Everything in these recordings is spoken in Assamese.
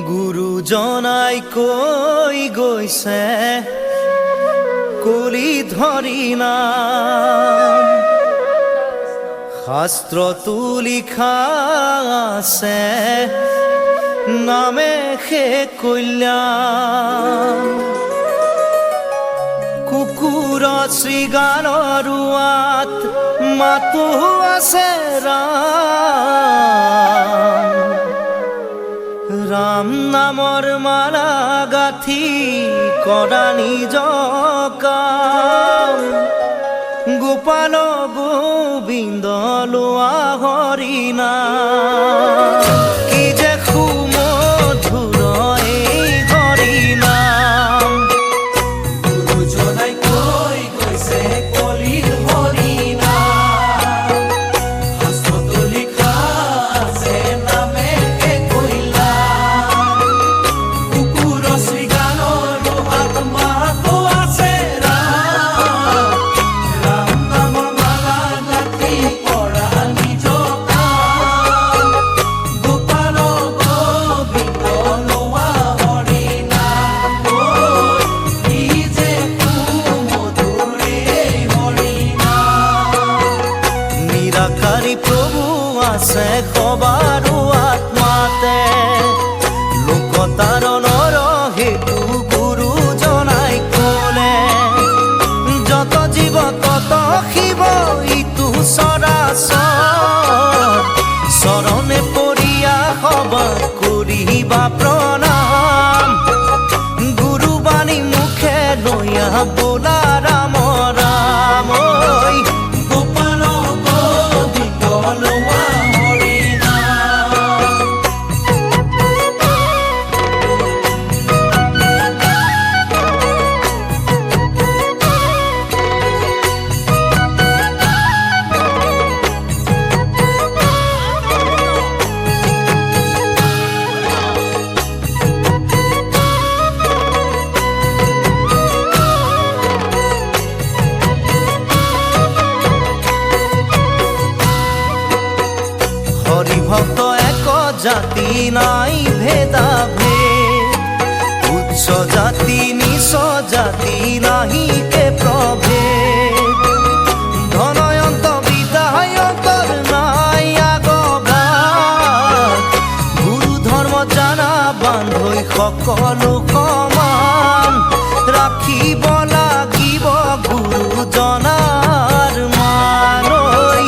গুৰুজনাই কৈ গৈছে কলি ধৰি নাম, শাস্ত্ৰতো লিখা আছে নামে সে কল্যাণ। কুকুৰ শৃগালৰ ৰোৱাত মাতো আছে ৰাম, ৰাম নামৰ মালা গাঁঠি কৰা নিজ কাম। গোপাল গোবিন্দ লোৱা হৰি নাম, কি যে সুমধুৰ এই হৰি নাম। গুৰুজনাই কৈ গৈছে কলিৰ হৰি নাম, শাস্ত্ৰতো লিখা আছে নামে হে কল্যাণ। কুকুৰ শৃগালৰ আত্মাতো আছে ৰাম, ৰাম নামৰ মালা গাঁঠি কৰা নিজ কাম। গোপাল গোবিন্দ লোৱা হৰি নাম, কি যে সুমধুৰ এই হৰি নাম। নিৰাকাৰী প্ৰভু আছে সবাৰো আত্মাতে, লোকতাৰণৰ হেতু গুৰুজনাই ক'লে। যত জীৱ তত শিৱ ইটো চৰাচৰ, চৰণে পৰিয়া সবা কৰিবা প্ৰণাম। গুৰুবাণী মুখে লৈয়া বোলা ৰাম ৰাম, ঐ গোপাল গোবিন্দ লোৱা হৰি নাম। হৰি ভক্ত এক জাতি নাই ভেদা ভেদ, উচ্চ জাতি নিচ জাতি নাহি কে প্ৰভেদ। ধনয়ন্ত বিদায়কৰ নাই আগবাদ, গুৰু ধৰ্ম জানা বান্ধৈ সকলো সমান। ৰাখিব লাগিব গুৰুজনাৰ মান, ঐ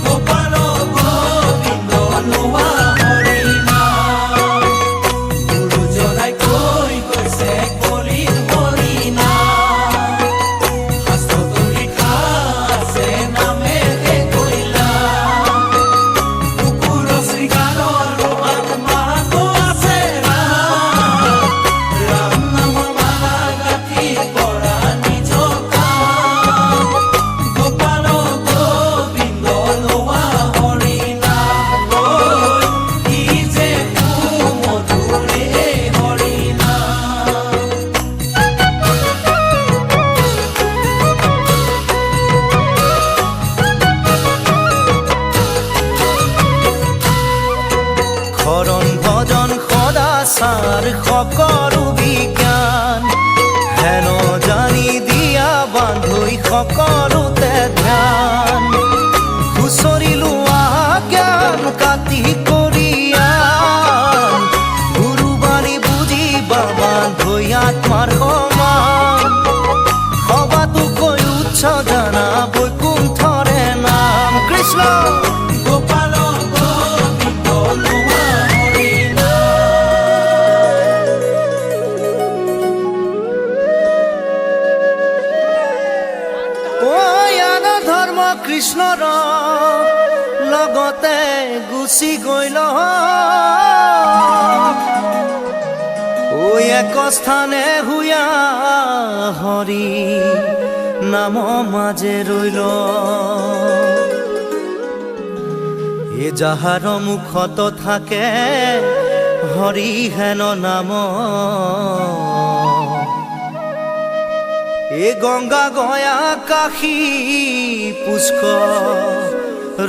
গোপাল গোবিন্দ লোৱা হৰি নাম। গুৰুজনাই কৈ গৈছে কলিৰ হৰি নাম, শাস্ত্ৰতো লিখা আছে নামে হে কল্যাণ। কুকুৰ শৃগালৰ আত্মাতো আছে ৰাম, ৰাম নামৰ মালা গাঁঠি কৰা নিজ কাম। গোপাল গোবিন্দ লোৱা হৰি নাম, কি যে সুমধুৰ এই হৰি নাম। শৰণ ভজন সদাচাৰ সকলো বিজ্ঞান, হেন জানি দিয়া বান্ধৈ সকলোতে ধ্যান। খুচৰি লোৱা জ্ঞান কাটি কৰিয়ান, গুৰুবাণী বুজিবা বান্ধৈ আত্মাৰ সমান। সবাতোকৈ উচ্চ জানা বৈকুণ্ঠৰে নাম, কৃষ্ণ গোপাল গোবিন্দ লোৱা হৰি নাম। জ্ঞান ধৰ্ম কৃষ্ণৰ লগতে গুচি গৈ ঐ এক স্থানে হুয়া হৰি নাম মাঝে ৰইল এ যাহাৰ মুখত থাকে হৰি হেন নাম এ গঙ্গা গয়া কাশী পুষ্কৰ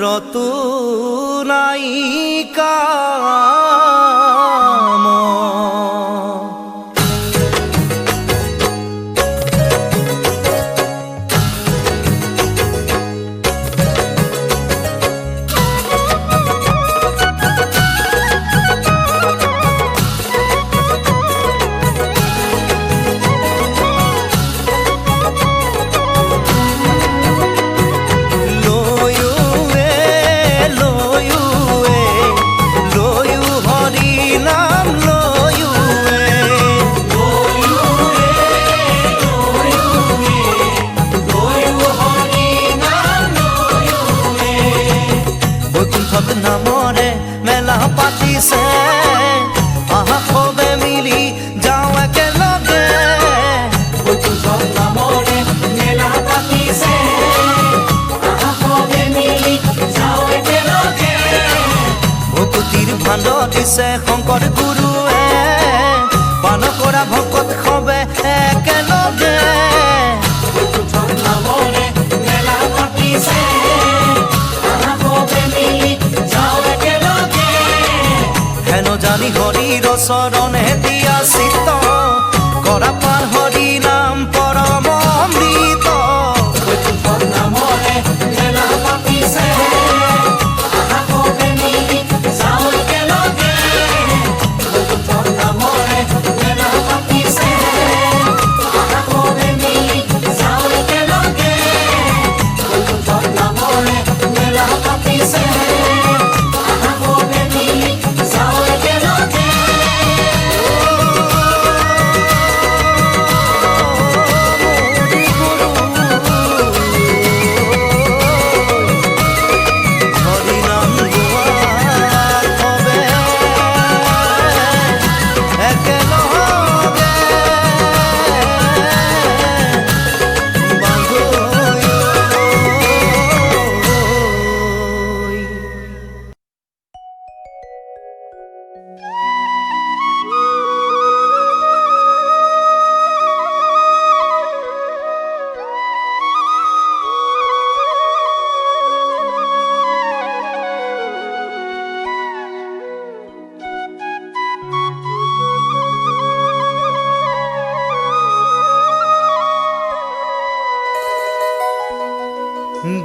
ৰতু নায়িকা নামৰে মেলা পাতিছে আহা সবে মিলি যাও একেলগে বৈকুণ্ঠত নামৰে মেলা পাতিছে আহা সবে মিলি যাও একেলগে ভকুতিৰ ভাণ্ড দিছে শংকৰ গুৰুৱে পান কৰা ভকত সবে একেলগে বৈকুণ্ঠত নামৰে মেলা পাতিছে আহা সবে মিলি যাও একেলগে হেন জানি হৰিৰ চৰণে দিয়া চিত্ত কৰা পাৰ হৰি নাম পৰম অমৃত বৈকুণ্ঠত নামৰে মেলা পাতিছে আহা সবে মিলি যাও একেলগে বৈকুণ্ঠত নামৰে মেলা পাতিছে আহা সবে মিলি যাও একেলগে বৈকুণ্ঠত নামৰে মেলা পাতিছে আহা সবে মিলি যাও একেলগে হৰি নাম গোৱা সবে একেলগে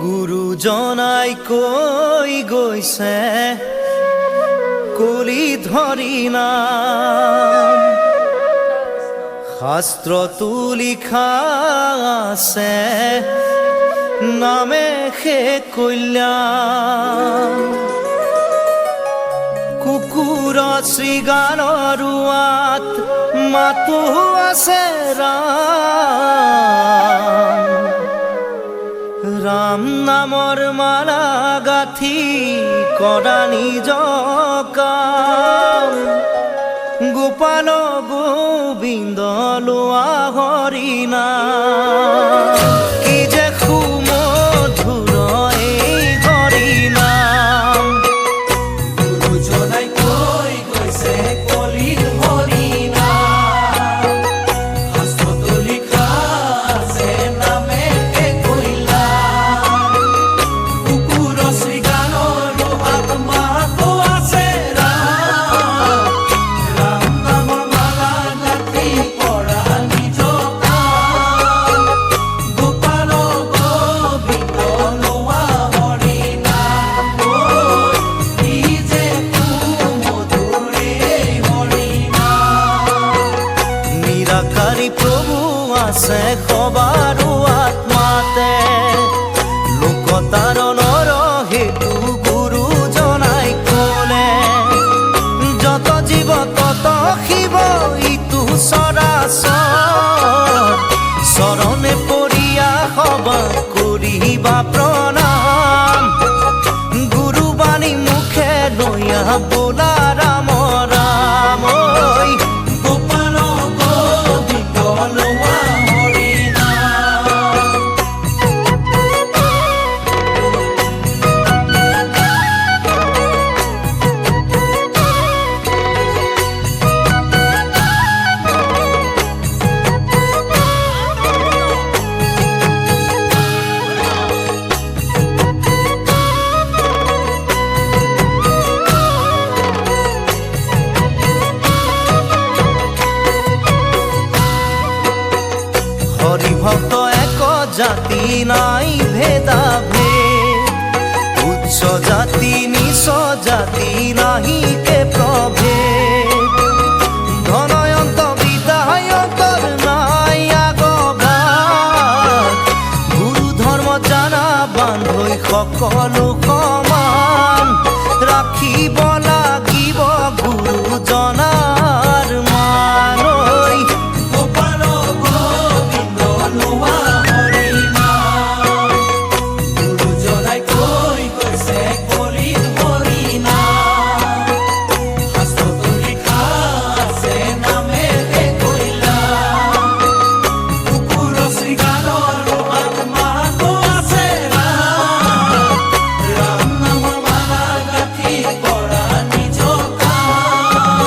গুৰুজনাই কৈ গৈছে কলি ধৰি নাম শাস্ত্ৰতো লিখা আছে নামে সে কল্যাণ কুকুৰ শৃগালৰ ৰোৱাত মাতো আছে ৰাম ৰাম নামৰ মালা গাথি কৰা নিজ কাম গোপাল গোবিন্দ লোৱা হৰি নাম কি যে সুমধুৰ এই হৰি নাম গুৰুজনাই কৈ গৈছে কলিৰ হৰি নাম শাস্ত্ৰতো লিখা আছে নামে হে কল্যাণ কুকুৰ শৃগালৰ আত্মাতো আছে ৰাম ৰাম নামৰ মালা গাঁঠি কৰা নিজ কাম গোপাল গোবিন্দ লোৱা হৰি নাম কি যে সুমধুৰ এই হৰি নাম নিৰাকাৰী প্ৰভু আছে সবাৰো আত্মাতে লোকতাৰণৰ হেতু গুৰুজনাই ক'লে যত জীৱ তত শিৱ ইটো চৰাচৰ চৰণে পৰিয়া সবা কৰিবা প্ৰণাম গুৰুবাণী মুখে লৈয়া বোলা ৰাম ৰাম ঐ গোপাল গোবিন্দ লোৱা হৰি নাম হরি ভক্ত এক জাতি নাই ভেদা ভেদ উচ্চ জাতি নিচ জাতি নাহি কে প্রভেদ ধনয়ন্ত বিদায়ন্তর নাই আগবাদ গুরু ধর্ম জানা বান্ধৈ সকলো সমান ৰাখিব লাগিব গুৰুজনাৰ মান গোপাল গোবিন্দ লোৱা হৰি নাম গুৰুজনাই কৈ গৈছে কলিত হৰি নাম শাস্ত্ৰত লিখা আছে নামেৰে কৈলা কুকুৰ শ্ৰীগানৰ আত্মাটো আছে ৰাম নামৰ মালা গাঁঠি কৰা নিজ কাম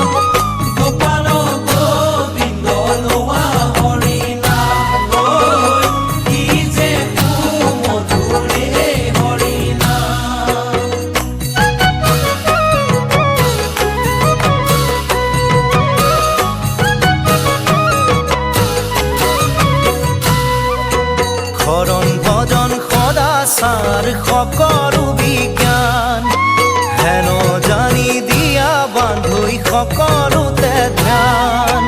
গোপাল গোবিন্দ লোৱা হৰি নাম কি যে সুমধুৰে হৰি নাম শৰণ ভজন সদাচাৰ সকলো বিজ্ঞান হেন জানি দিয়া বান্ধৈ সকলোতে ধ্যান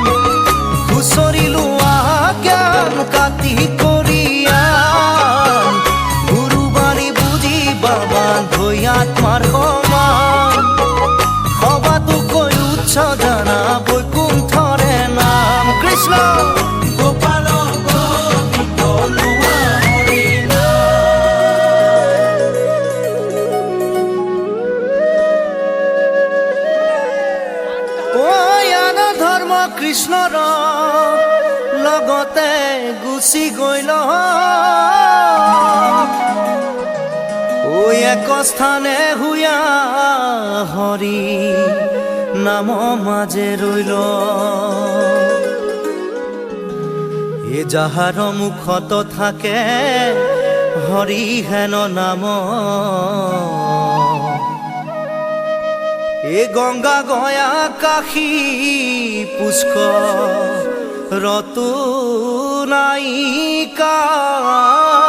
খুচৰি লোৱা জ্ঞান কাটি কৰিয়ান গুৰুবাণী বুজিবা বান্ধৈ আত্মাৰ সমান সবাতোকৈ উচ্চ জানা বৈকুণ্ঠৰে নাম কৃষ্ণ গোপাল গোবিন্দ লোৱা হৰি নাম য়ান ধৰ্ম কৃষ্ণৰ লগতে গুচি গৈ এক স্থানে হুয়া হৰি নাম মাজে ৰৈল এ যাহাৰ মুখত থাকে হৰি হেন নাম এ গঙ্গা গয়া কাশী পুষ্কৰ ৰতো নাই কাম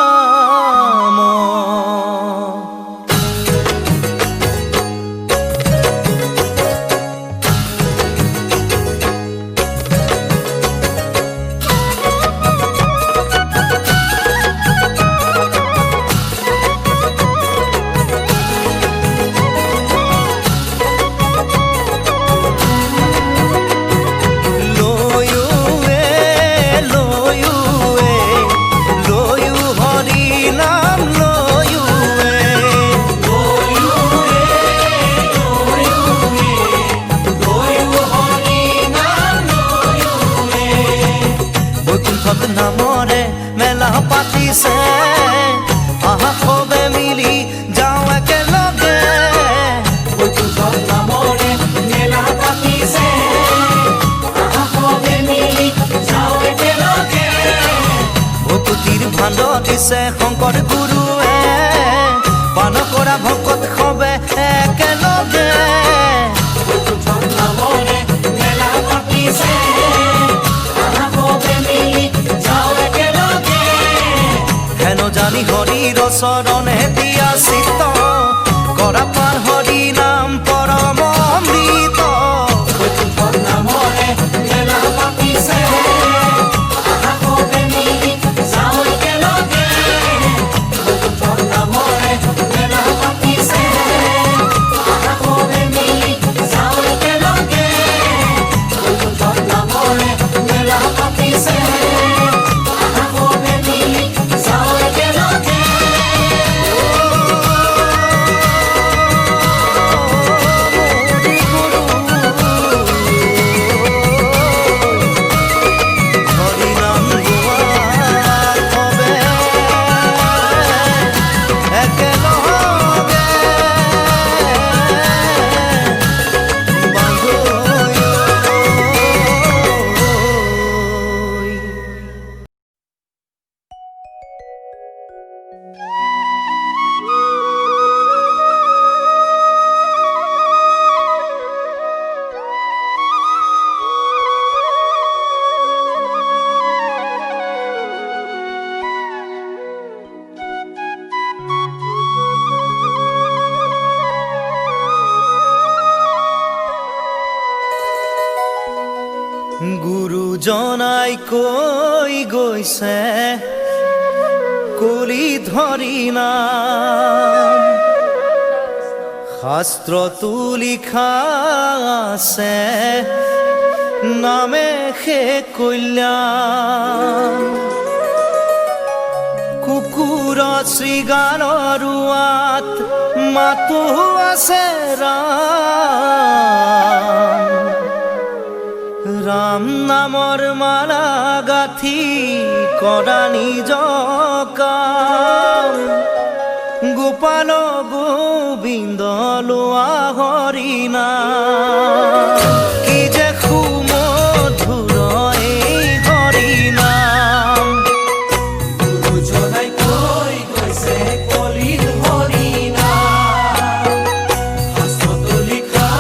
নামৰে মেলা পাতিছে আহা সবে মিলি যাওঁ একেলগে বৈকুণ্ঠ নামৰে মেলা পাতিছে আহা সবে মিলি যাওঁ একেলগে ভকুতিৰ ভাণ্ড দিছে শংকৰ গুৰুৱে পান কৰা ভকত সবে একেলগে বৈকুণ্ঠ নামৰে মেলা পাতিছে আহা সবে মিলি যাওঁ একেলগে হেন জানি হৰিৰ চৰণে দিয়া চিত্ত কৰা পাৰ হৰি নাম পৰম অমৃত বৈকুণ্ঠ নামৰে মেলা পাতিছে আহা সবে মিলি যাওঁ একেলগে বৈকুণ্ঠ নামৰে মেলা পাতিছে আহা সবে মিলি যাওঁ একেলগে বৈকুণ্ঠ নামৰে মেলা পাতিছে আহা সবে মিলি যাওঁ একেলগে জনাই কৈ গৈছে কলি ধৰি নাম শাস্ত্ৰতো লিখা আছে নামে সে কল্যাণ কুকুৰ শৃগালৰ ৰুৱাত মাতো আছে ৰাম নামৰ মালা গাঁঠি কৰা নিজ কাম গোপাল গোবিন্দ লোৱা হৰি নাম কি যে সুমধুৰ এই হৰি নাম গুৰুজনাই কৈ গৈছে কলিত হৰি নাম শাস্ত্ৰতো লিখা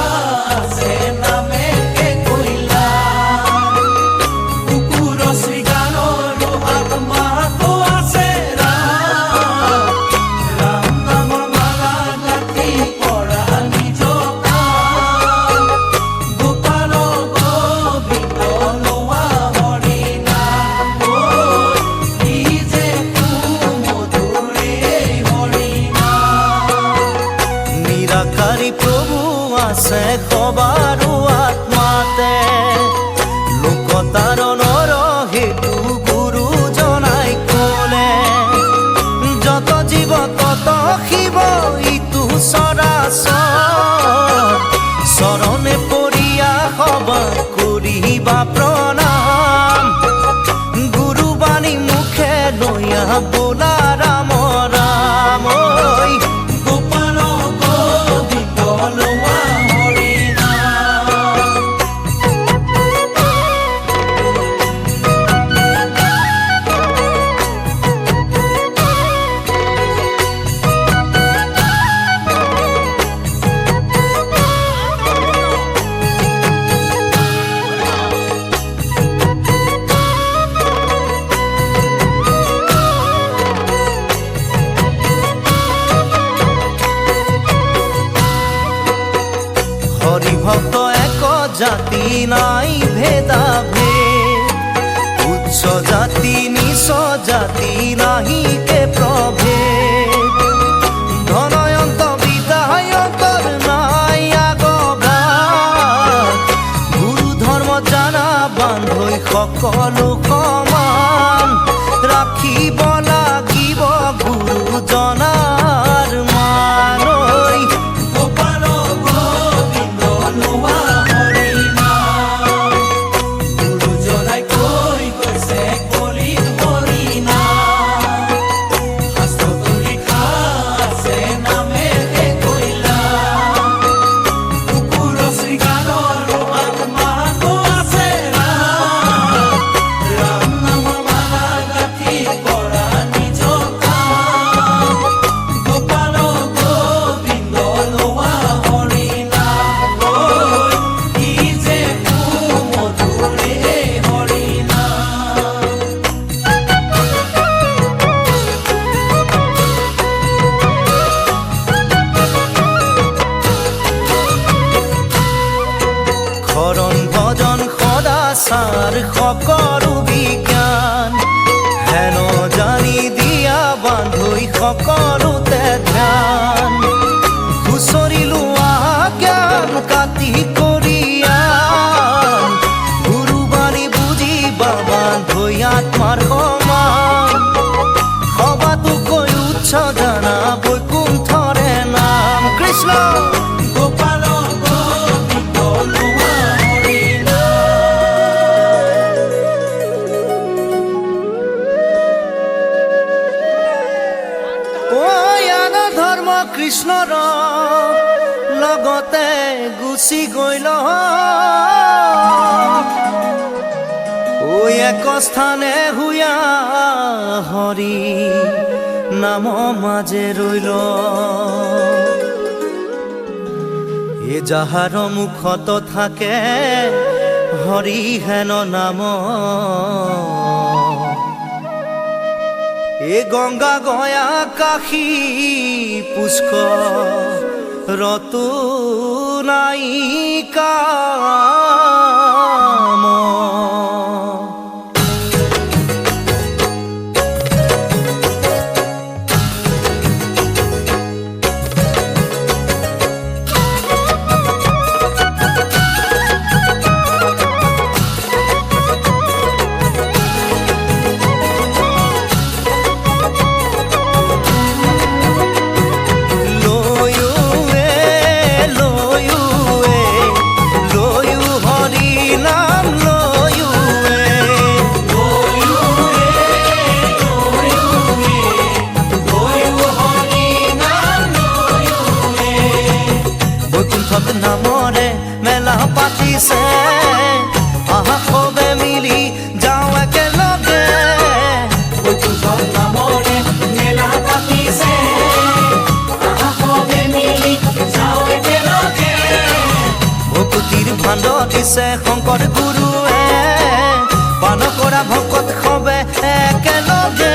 আছে নামে কে কল্যাণ কুকুৰ শৃগালৰ আত্মাটো আছে ৰাম নামৰ মালা গাঁঠি কৰা নিজ কাম গোপাল গোবিন্দ লোৱা হৰি নাম কি যে সুমধুৰ এই হৰি নাম নিৰাকাৰী প্ৰভু আছে সবাৰো আত্মাতে লোকতাৰণৰ হেতু গুৰুজনাই ক'লে যত জীৱ তত শিৱ ইটো চৰাচৰ চৰণে পৰিয়া সবা কৰিবা প্ৰণাম গুৰুবাণী মুখে লৈয়া বোলা ৰাম ৰাম ঐ গোপাল গোবিন্দ লোৱা হৰি নাম হৰি ভক্ত এক জাতি নাই ভেদা ভেদ উচ্চ জাতি নিচ জাতি নাহি কে প্ৰভেদ ধনয়ন্ত বিদায়কৰ নাই আগবাদ গুৰু ধৰ্ম জানা বান্ধৈ সকলো সমান ৰাখিব লাগিব গুৰুজনাৰ মান ঐ গোপাল গোবিন্দ লোৱা হৰি নাম গুৰুজনাই কৈ গৈছে কলিত হৰি নাম শাস্ত্ৰতো লিখা আছে নামে কে কল্যাণ কুকুৰ শৃগালৰ আত্মাটো আছে ৰাম নামৰ মালা গাঁঠি কৰা নিজ কাম গোপাল গোবিন্দ লোৱা হৰি নাম কি যে সুমধুৰ এই হৰি নাম শৰণ ভজন সদাচাৰ সকলো বিজ্ঞান হেন জানি দিয়া বান্ধৈ সকলোতে ধ্যান খুচৰি লোৱা জ্ঞান কাটি কৰিয়ান গুৰুবাণী বুজিবা বান্ধৈ আত্মাৰ সমান সবাতোকৈ উচ্চ জানা বৈকুণ্ঠৰে নাম কৃষ্ণ গোপাল গোবিন্দ লোৱা হৰি জ্ঞান ধৰ্ম কৃষ্ণৰ লগতে গুচি গৈ এক স্থানে হুয়া হৰি নাম মাজে ৰৈল এ যাহাৰ মুখত থাকে হৰি হেন নাম এ গঙ্গা গয়া কাশী পুষ্কৰ ৰতো নাই কাম দিছে শংকৰ গুৰুৱে পান কৰা ভকত সবে একেলগে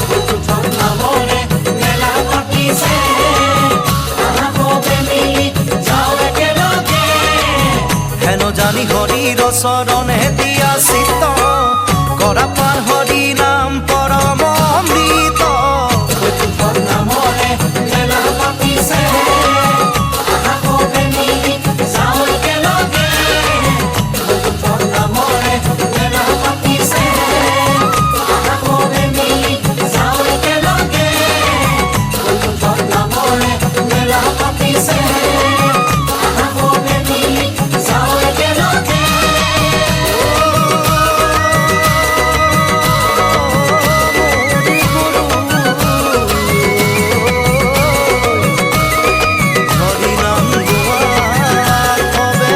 বৈকুণ্ঠৰ নামৰে মেলা পাতিছে সবে মিলি যাওঁ একেলগে হেন জানি হৰিৰ চৰণে দিয়া চিত্ত কৰা পাৰ হৰি নাম পৰম অমৃত বৈকুণ্ঠৰ নামৰে মেলা পাতিছে সবে মিলি যাওঁ একেলগে বৈকুণ্ঠৰ নামৰে মেলা পাতিছে সবে মিলি যাওঁ একেলগে বৈকুণ্ঠৰ নামৰে মেলা পাতিছে সবে মিলি যাওঁ একেলগে হৰি নাম গোৱা সবে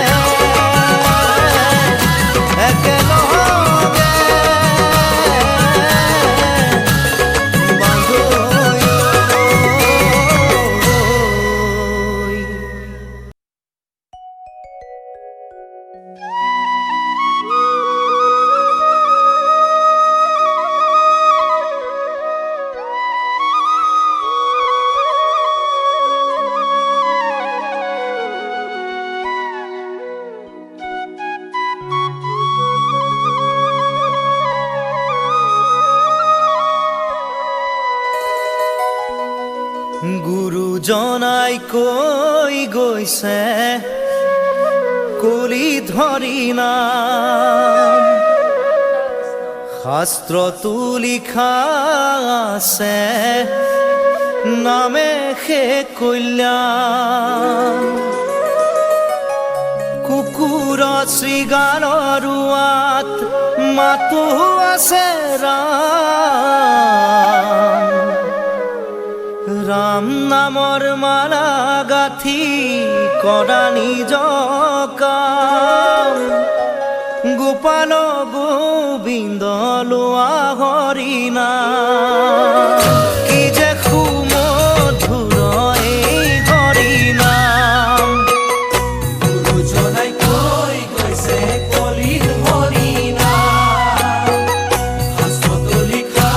একেলগে বান্ধৈ গুৰুজনাই কৈ গৈছে কলি ধৰি নাম শাস্ত্ৰতো লিখা আছে নামে সে কল্যাণ কুকুৰ শ্ৰীগানৰ ৰোৱাত মাতো আছে ৰাম ৰাম নামৰ মালা গাঁঠি কৰা নিজ কাম গোপাল গোবিন্দ লোৱা হৰি নাম কি যে সুমধুৰ এই হৰি নাম গুৰুজনাই কৈ গৈছে কলিৰ হৰি নাম শাস্ত্ৰতো লিখা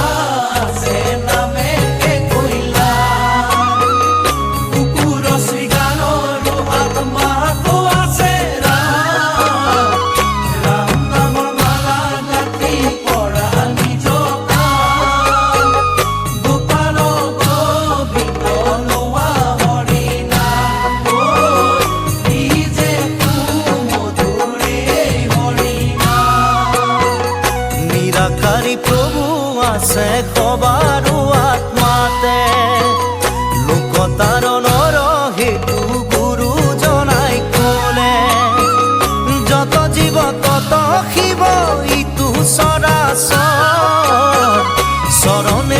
আছে নামে কল্যাণ কুকুৰ শ্ৰীগানৰ আত্মাতো আছে ৰাম ৰাম নামৰ মালা গাঁঠি কৰা নিজ কাম গোপাল গোবিন্দ লোৱা হৰি নাম কি যে সুমধুৰে হৰি নাম নিৰাকাৰী প্ৰভু আছে সবাৰো আত্মাতে লোকতাৰণৰ হেতু গুৰুজনাই ক'লে যত জীৱ তত শিৱ ইটো চৰাচৰ চৰণে